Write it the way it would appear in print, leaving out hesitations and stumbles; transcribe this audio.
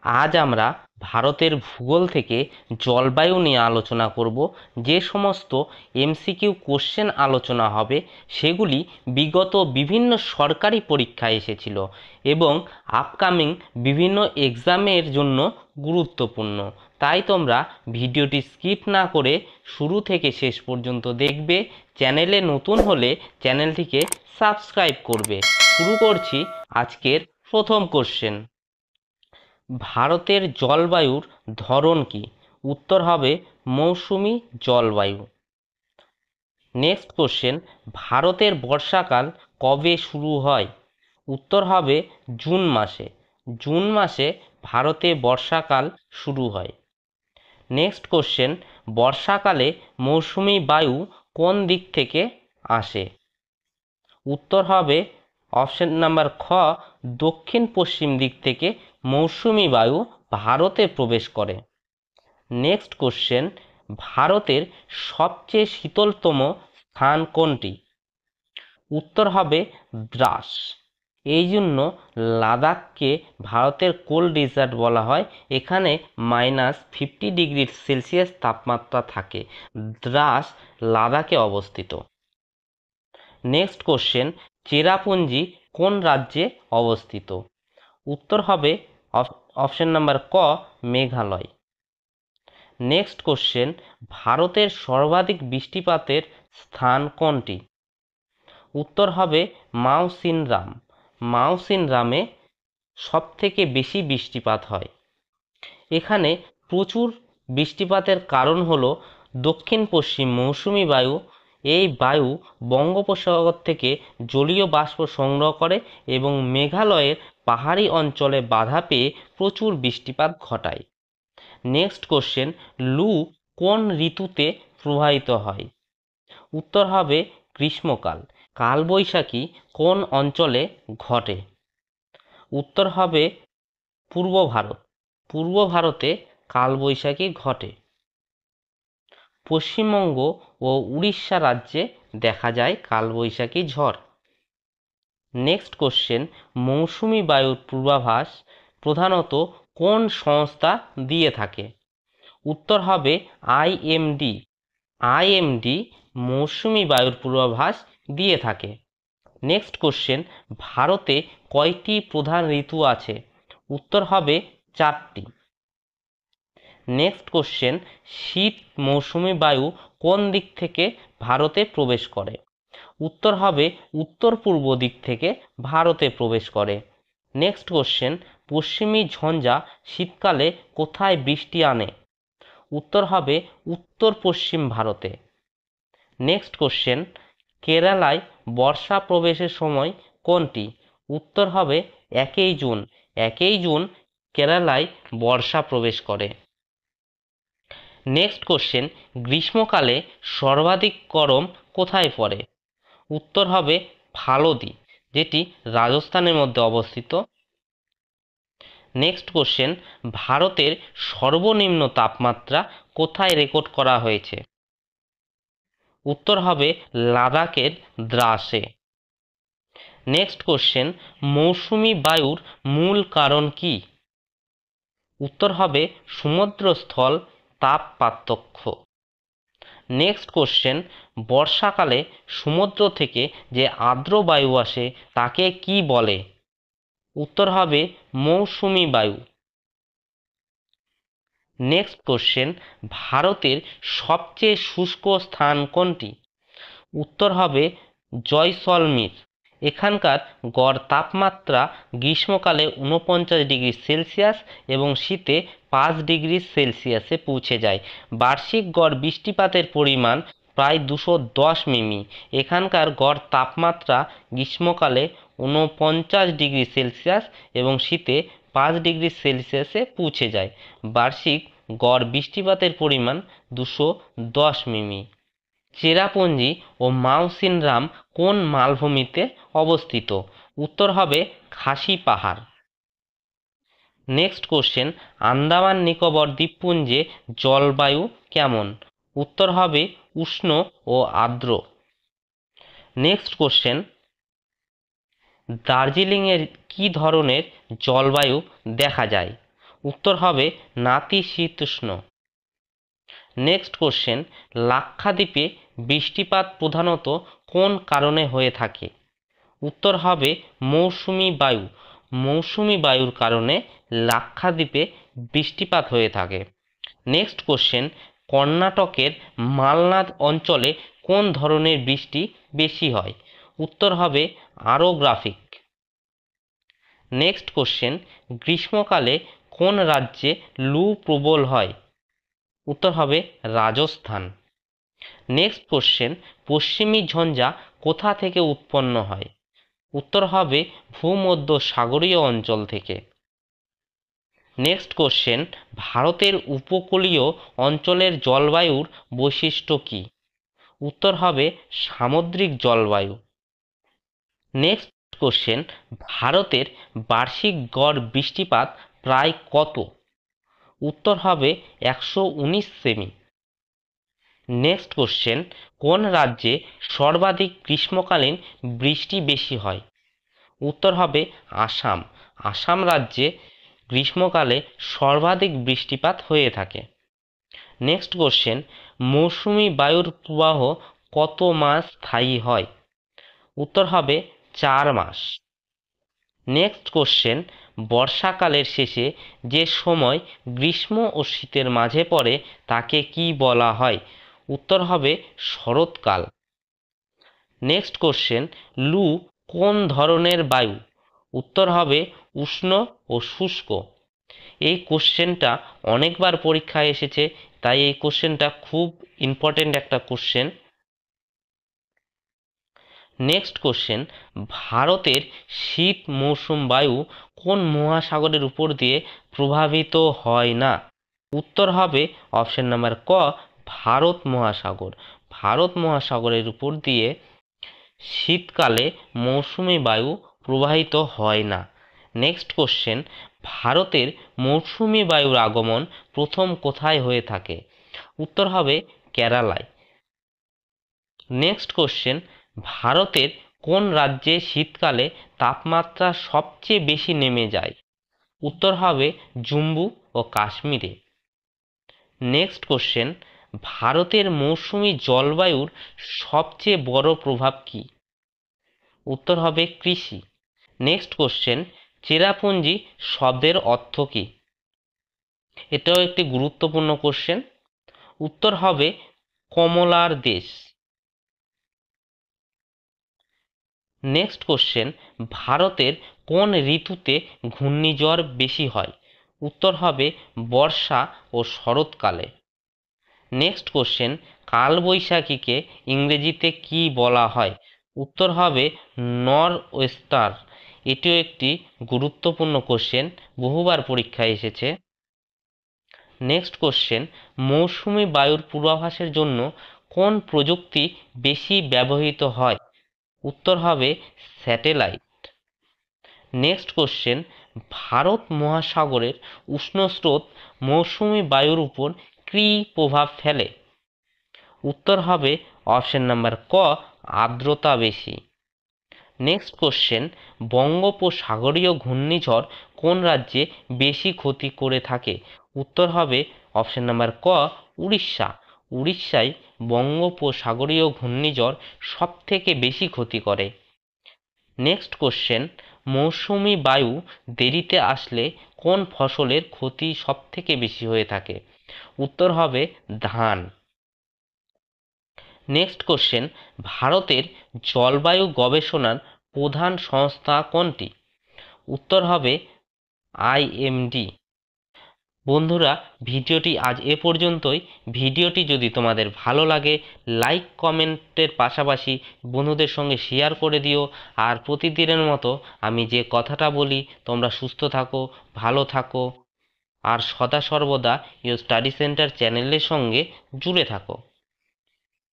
আজ আমরা ভারতের ভূগোল থেকে জলবায়ু নিয়ে আলোচনা করব। যে সমস্ত এমসিকিউ কোশ্চেন আলোচনা হবে সেগুলি বিগত বিভিন্ন সরকারি পরীক্ষায় এসেছিল এবং আপকামিং বিভিন্ন এক্সামের জন্য গুরুত্বপূর্ণ। তাই তোমরা ভিডিওটি স্কিপ না করে শুরু থেকে শেষ পর্যন্ত দেখবে। চ্যানেলে নতুন হলে চ্যানেলটিকে সাবস্ক্রাইব করবে। শুরু করছি আজকের প্রথম কোশ্চেন। ভারতের জলবায়ুর ধরন কি? উত্তর হবে মৌসুমি জলবায়ু। নেক্সট কোশ্চেন, ভারতের বর্ষাকাল কবে শুরু হয়? উত্তর হবে জুন মাসে। জুন মাসে ভারতে বর্ষাকাল শুরু হয়। নেক্সট কোশ্চেন, বর্ষাকালে মৌসুমি বায়ু কোন দিক থেকে আসে? উত্তর হবে অপশন নাম্বার খ, দক্ষিণ পশ্চিম দিক থেকে মৌসুমি বায়ু ভারতে প্রবেশ করে। নেক্সট কোশ্চেন, ভারতের সবচেয়ে শীতলতম স্থান কোনটি? উত্তর হবে দ্রাস। এই জন্য লাদাখকে ভারতের কোল্ড ডেজার্ট বলা হয়। এখানে -50°C তাপমাত্রা থাকে। দ্রাস লাদাখে অবস্থিত। নেক্সট কোশ্চেন, চেরাপুঞ্জি কোন রাজ্যে অবস্থিত? উত্তর হবে অপশন নাম্বার ক, মেঘালয়। নেক্সট কোশ্চেন, ভারতের সর্বাধিক বৃষ্টিপাতের স্থান কোনটি? উত্তর হবে মাউসিনরাম। মাউসিনরামে সবথেকে বেশি বৃষ্টিপাত হয়। এখানে প্রচুর বৃষ্টিপাতের কারণ হলো দক্ষিণ পশ্চিম মৌসুমি বায়ু। এই বায়ু বঙ্গোপসাগর থেকে জলীয় বাষ্প সংগ্রহ করে এবং মেঘালয়ের পাহাড়ি অঞ্চলে বাধা পেয়ে প্রচুর বৃষ্টিপাত ঘটায়। নেক্সট কোশ্চেন, লু কোন ঋতুতে প্রবাহিত হয়? উত্তর হবে গ্রীষ্মকাল। কালবৈশাখী কোন অঞ্চলে ঘটে? উত্তর হবে পূর্ব ভারত। পূর্ব ভারতে কালবৈশাখী ঘটে। পশ্চিমবঙ্গ ও উড়িষ্যা রাজ্যে দেখা যায় কালবৈশাখী ঝড়। নেক্সট কোশ্চেন, মৌসুমি বায়ুর পূর্বাভাস প্রধানত কোন সংস্থা দিয়ে থাকে? উত্তর হবে আইএমডি। আইএমডি মৌসুমি বায়ুর পূর্বাভাস দিয়ে থাকে। নেক্সট কোশ্চেন, ভারতে কয়টি প্রধান ঋতু আছে? উত্তর হবে 4টি। নেক্সট কোশ্চেন, শীত মৌসুমি বায়ু কোন দিক থেকে ভারতে প্রবেশ করে? উত্তর হবে উত্তর পূর্ব দিক থেকে ভারতে প্রবেশ করে। নেক্সট কোশ্চেন, পশ্চিমী ঝঞ্ঝা শীতকালে কোথায় বৃষ্টি আনে? উত্তর হবে উত্তর পশ্চিম ভারতে। নেক্সট কোশ্চেন, কেরালায় বর্ষা প্রবেশের সময় কোনটি? উত্তর হবে 1 জুন। 1 জুন কেরালায় বর্ষা প্রবেশ করে। নেক্সট কোশ্চেন, গ্রীষ্মকালে সর্বাধিক গরম কোথায় পড়ে? উত্তর হবে ফালোদি, যেটি রাজস্থানের মধ্যে অবস্থিত। নেক্সট কোশ্চেন, ভারতের সর্বনিম্ন তাপমাত্রা কোথায় রেকর্ড করা হয়েছে? উত্তর হবে লাদাখের দ্রাসে। নেক্সট কোশ্চেন, মৌসুমি বায়ুর মূল কারণ কি? উত্তর হবে সমুদ্রস্থল তাপ পার্থক্য। নেক্সট কোশ্চেন, বর্ষাকালে সমুদ্র থেকে যে আর্দ্র বায়ু আসে তাকে কি বলে? উত্তর হবে মৌসুমি বায়ু। নেক্সট কোশ্চেন, ভারতের সবচেয়ে শুষ্ক স্থান কোনটি? উত্তর হবে জয়সলমীর। এখানকার গড় তাপমাত্রা গ্রীষ্মকালে 49°C এবং শীতে 5°C পৌঁছে যায়। বার্ষিক গড় বৃষ্টিপাতের পরিমাণ প্রায় 210 মিমি। এখানকার গড় তাপমাত্রা গ্রীষ্মকালে 49°C এবং শীতে 5°C পৌঁছে যায়। বার্ষিক গড় বৃষ্টিপাতের পরিমাণ 210 মিমি। চেরাপুঞ্জি ও মাউসিনরাম কোন মালভূমিতে অবস্থিত? উত্তর হবে খাসি পাহাড়। নেক্সট কোশ্চেন, আন্দামান নিকোবর দ্বীপপুঞ্জে জলবায়ু কেমন? উত্তর হবে উষ্ণ ও আর্দ্র। নেক্সট কোশ্চেন, দার্জিলিংয়ের কী ধরনের জলবায়ু দেখা যায়? উত্তর হবে নাতিশীতোষ্ণ। নেক্সট কোশ্চেন, লাক্ষাদ্বীপে বৃষ্টিপাত প্রধানত কোন কারণে হয়ে থাকে? উত্তর হবে মৌসুমি বায়ু। মৌসুমি বায়ুর কারণে লাক্ষাদ্বীপে বৃষ্টিপাত হয়ে থাকে। নেক্সট কোশ্চেন, কর্ণাটকের মালনাদ অঞ্চলে কোন ধরনের বৃষ্টি বেশি হয়? উত্তর হবে অরোগ্রাফিক। নেক্সট কোশ্চেন, গ্রীষ্মকালে কোন রাজ্যে লু প্রবল হয়? উত্তর হবে রাজস্থান। নেক্সট কোশ্চেন, পশ্চিমী ঝঞ্ঝা কোথা থেকে উৎপন্ন হয়? উত্তর হবে ভূমধ্য সাগরীয় অঞ্চল থেকে। নেক্সট কোশ্চেন, ভারতের উপকূলীয় অঞ্চলের জলবায়ুর বৈশিষ্ট্য কী? উত্তর হবে সামুদ্রিক জলবায়ু। নেক্সট কোশ্চেন, ভারতের বার্ষিক গড় বৃষ্টিপাত প্রায় কত? উত্তর হবে 119 সেমি। নেক্সট কোশ্চেন, কোন রাজ্যে সর্বাধিক গ্রীষ্মকালীন বৃষ্টি বেশি হয়? উত্তর হবে আসাম। আসাম রাজ্যে গ্রীষ্মকালে সর্বাধিক বৃষ্টিপাত হয়ে থাকে। নেক্সট কোশ্চেন, মৌসুমি বায়ুর প্রবাহ কত মাস স্থায়ী হয়? উত্তর হবে 4 মাস। নেক্সট কোশ্চেন, বর্ষাকালের শেষে যে সময় গ্রীষ্ম ও শীতের মাঝে পড়ে তাকে কি বলা হয়? উত্তর হবে শরৎকাল। নেক্সট কোশ্চেন, লু কোন ধরনের বায়ু? উত্তর হবে উষ্ণ ও শুষ্ক। এই কোশ্চেনটা অনেকবার পরীক্ষায় এসেছে, তাই এই কোশ্চেনটা খুব ইম্পর্টেন্ট একটা কোশ্চেন। নেক্সট কোশ্চেন, ভারতের শীত মৌসুম বায়ু কোন মহাসাগরের উপর দিয়ে প্রভাবিত হয় না? উত্তর হবে অপশন নাম্বার ক, ভারত মহাসাগর। ভারত মহাসাগরের উপর দিয়ে শীতকালে মৌসুমি বায়ু প্রবাহিত হয় না। নেক্সট কোশ্চেন, ভারতের মৌসুমি বায়ুর আগমন প্রথম কোথায় হয়ে থাকে? উত্তর হবে কেরালায়। নেক্সট কোশ্চেন, ভারতের কোন রাজ্যে শীতকালে তাপমাত্রা সবচেয়ে বেশি নেমে যায়? উত্তর হবে জম্মু ও কাশ্মীরে। নেক্সট কোশ্চেন, ভারতের মৌসুমি জলবায়ুর সবচেয়ে বড় প্রভাব কি? উত্তর হবে কৃষি। নেক্সট কোশ্চেন, চেরাপুঞ্জি শব্দের অর্থ কী? এটাও একটি গুরুত্বপূর্ণ কোশ্চেন। উত্তর হবে কমলার দেশ। নেক্সট কোশ্চেন, ভারতের কোন ঋতুতে ঘূর্ণিঝড় বেশি হয়? উত্তর হবে বর্ষা ও শরৎকালে। নেক্সট কোশ্চেন, কালবৈশাখীকে ইংরেজিতে কি বলা হয়? উত্তর হবে নরওয়েস্টার। এটিও একটি গুরুত্বপূর্ণ কোশ্চেন, বহুবার পরীক্ষায় এসেছে। নেক্সট কোশ্চেন, মৌসুমি বায়ুর পূর্বাভাসের জন্য কোন প্রযুক্তি বেশি ব্যবহৃত হয়? উত্তর হবে স্যাটেলাইট। নেক্সট কোশ্চেন, ভারত মহাসাগরের উষ্ণ স্রোত মৌসুমি বায়ুর উপর কী প্রভাব ফেলে? উত্তর হবে অপশন নাম্বার ক, আর্দ্রতা বেশি। নেক্সট কোশ্চেন, বঙ্গোপসাগরীয় ঘূর্ণিঝড় কোন রাজ্যে বেশি ক্ষতি করে থাকে? উত্তর হবে অপশন নাম্বার ক, উড়িষ্যা। উড়িষ্যায় বঙ্গোপসাগরীয় ঘূর্ণিঝড় সব থেকে বেশি ক্ষতি করে। নেক্সট কোশ্চেন, মৌসুমি বায়ু দেরিতে আসলে কোন ফসলের ক্ষতি সব থেকে বেশি হয়ে থাকে? উত্তর হবে ধান। নেক্সট কোশ্চেন, ভারতের জলবায়ু গবেষণার প্রধান সংস্থা কোনটি? উত্তর হবে IMD। বন্ধুরা, ভিডিওটি আজ এ পর্যন্তই। ভিডিওটি যদি তোমাদের ভালো লাগে লাইক কমেন্টের পাশাপাশি বন্ধুদের সঙ্গে শেয়ার করে দিও। আর প্রতিদিনের মতো আমি যে কথাটা বলি, তোমরা সুস্থ থাকো, ভালো থাকো আর সদা সর্বদা ইওর স্টাডি সেন্টার চ্যানেলের সঙ্গে জুড়ে থাকো।